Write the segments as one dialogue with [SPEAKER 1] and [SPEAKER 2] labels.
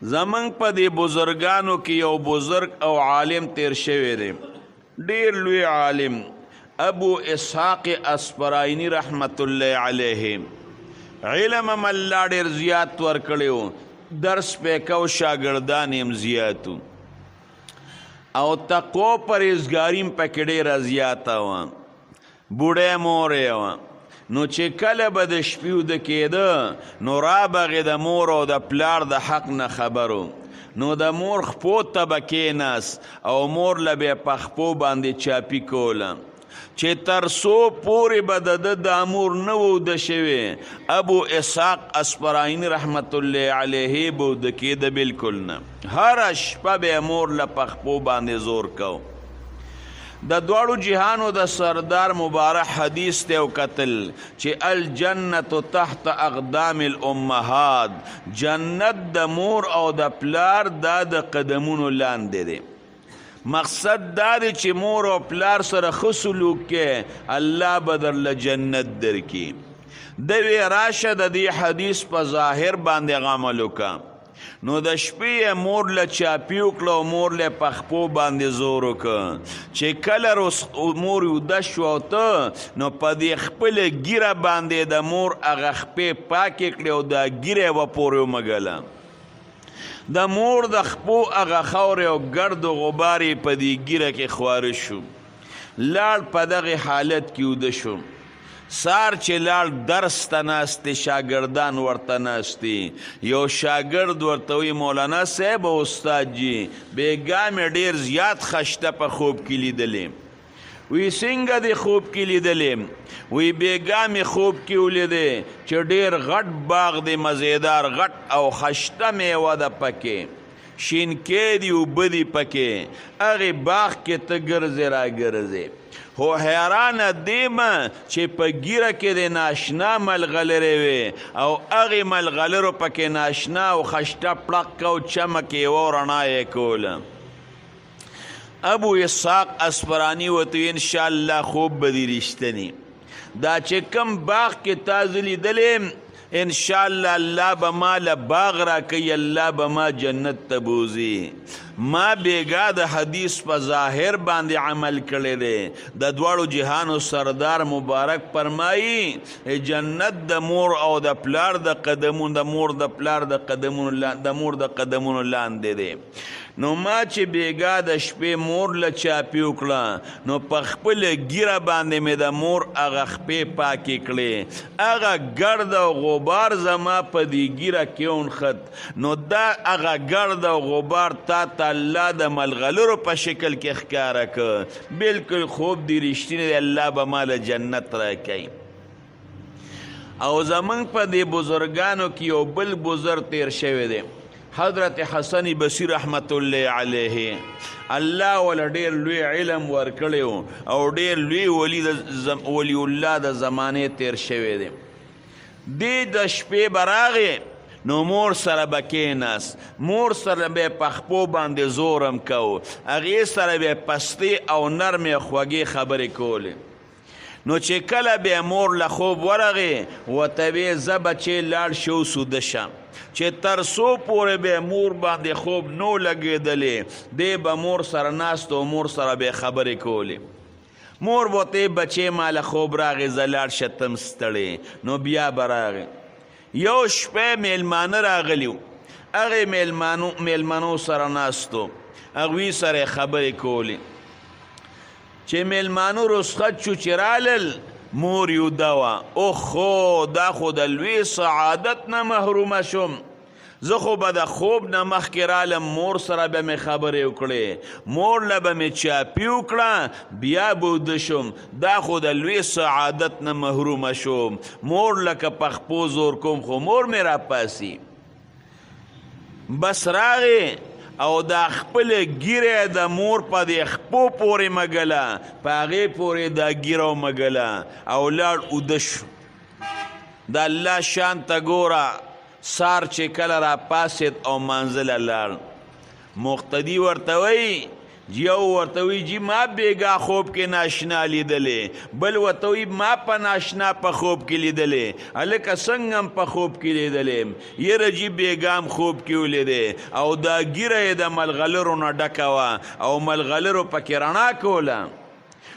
[SPEAKER 1] زمنګ په دې بزرګانو کې یو بزرګ او عالم تیر شوی دی، ډیر لوی عالم، ابو اسحاق اسپراینی رحمت الله علیه. علم هم الله ډیر زیات ورکړی و، درس پې کو، شاګردان یې هم زیات و، او تقوا پرهیزګاري هم پکې ډېره زیاته وه. بوډۍ مور یې وه، نو چې کله به د شپې وده کېده نو رابغې د مور او د پلار د حق نه خبرو، نو د مور خپو ته به کېناست او مور له به یې په خپو باندې چاپي کوله، چې تر څو پورې به د ده د امور نه و وده شوی، ابو اسحاق اسپرایني رحمت الله علیه به وده کېده بلکل نه. هره شپه به یې مور له په خپو باندې زور کو. د دواړو جهانو د سردار مبارک حدیث ته وکتل چې الجنت تحت اقدام الامهات، جنت د مور او د پلار دا د قدمونو لاندې دی. مقصد دا دی چې مور او پلار سره ښه سلوک کې الله به درله جنت درکړي. دوی راشه د دې حدیث په ظاهر باندې عمل وکړه، نو د شپې مور له چاپي وکړه او مور له په خپو باندې زور وکړه، چې کله مور وده شوه او ته نو په دې خپله ګیره باندې د مور هغه خپې پاکې کړې او دا ګیره یې وپورې ومږله. د مور د خپو هغه خاورې او ګرد و غبار یې په دې ګیره کې خواره شو. لاړ په دغې حالت کې وده شو. سار چې لاړ درس ته ناست دی، شاګردان ورته ناست دي. یو شاګرد ورته وایي مولانا صاحب او استاد جي بېګا مې ډېر زیات خشته په خوب کې لیدلې. وی څنګه دې خوب کې لیدلې؟ وی بېګا مې خوب کې ولیدې چې ډېر غټ باغ دی، مزیدار غټ او خشته میوه ده پکې، شینکې دي اوبه دي پکې، هغې باغ کې ته ګرځې را ګرځې، خو حیرانه دیمه چې په ګیره کې د ناشنا ملغلرې وې او هغې ملغلرو پکې ناشنا او خشته پړق او چمک یې و رڼا یې کوله. ابو اسحاق اسپرانی ورته وی انشاءالله خوب به دي رښتني، دا چې کم باغ کې تا زه لیدلې انشاءالله الله به ما له باغ راکوي، الله به ما جنت ته بوځي. ما بېګا د حدیث په ظاهر باندې عمل کړی دی. د دواړو جهانو سردار مبارک فرمایي جنت د مور او د پلار د قدمونو، د مور د پلار د قدمونو، د مور د قدمونو لاندې دی. نو ما چې بېګا د شپې مور له چاپي وکړه نو په خپله ګیره باندې مې د مور هغه خپې پاکې کړې، هغه ګرد او غبار زما په دې ګیره کې ونښت، نو دا هغه ګرد او غبار تا ته الله د ملغلرو په شکل کې ښکاره که، بلکل خوب دې رښتینی دی، الله به ما له جنت راکوي. او زمونږ په دې بزرګانو کې یو بل بزرګ تیر شوی دی، حضرت حسن بصری رحمت الله علیه. الله ولا ډېر لوی علم ورکړی و او ډېر لوی ولی الله د زمانې تیر شوی دی. دې د شپې به راغې نو مور سره به کېناست، مور سره به یې په خپو باندې زورم کو، هغې سره به یې پستې او نرمې خوږې خبرې کولې. نو چې کله به مور له خوب ورغې ورته ویې زه بچې لاړ شي اوس وده شه، چې تر څو پورې به مور باندې خوب نو لګېدلې دی به مور سره ناست او مور سره به خبرې کولې. مور به ورته بچې ما له خوب راغې زه لاړ شه تم ستړې، نو بیا به راغې. یو شپه میلمانه راغلي وو، هغې میلمنو سره ناستو، هغوی سره خبرې کولې. چې میلمانو رخصت شو چې رالل مور یوده وه، اوخو دا خو د لوی سعادت نه محرومه شوم، زه خو به د خوب نه مخکې رالم مور سره به مې خبرې وکړې، مور له به مې چاپي وکړه بیا به وده شوم، دا خو د لوی سعادت نه محرومه شوم، مور لکه په خپو زور کوم خو مور مې راپاسي. بس راغې او دا خپله ګیره د مور په دې خپو پورې مږله، په هغې پورې دا ګیره ومږله او لاړ اوده شو. د الله شان ته ګوره، سار چې کله را پاسید او منزله لاړ، مقتدي ورته وایي یو ورته وی جی ما بیګا خوب کې ناشنا لیدلې، بل ورته وی ما په ناشنا په خوب کې لیدلې، هلکه څنګه هم په خوب کې لیدلې، یره جی بیګام خوب کې ولیدې او دا ږیره یې د ملغلرو نه ډکه وه او ملغلرو پکې رڼا کوله.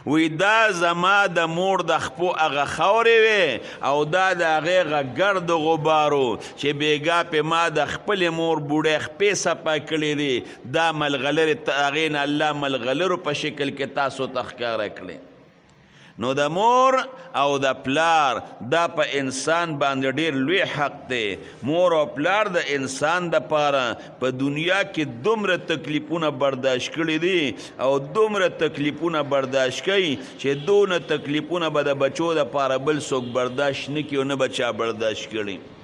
[SPEAKER 1] وی دا زما د مور د خپو هغه خاورې وې او دا د هغې هغه ګرد غبارو چې بیګا پې ما د خپلې مور بوډۍ خپې صفا کړې دي، دا ملغلرې هغې نه الله ملغلرو په شکل کې تاسو ته ښکاره کړې. نو د مور او د پلار دا په انسان باندې ډیر لوی حق دی. مور او پلار د انسان د پاره په دنیا کې دومره تکلیفونه برداشت کړي دي او دومره تکلیفونه برداشت کوي چې دونه تکلیفونه به د بچو د پاره بل څوک برداشت نه کړي او نه به چا برداشت کړي.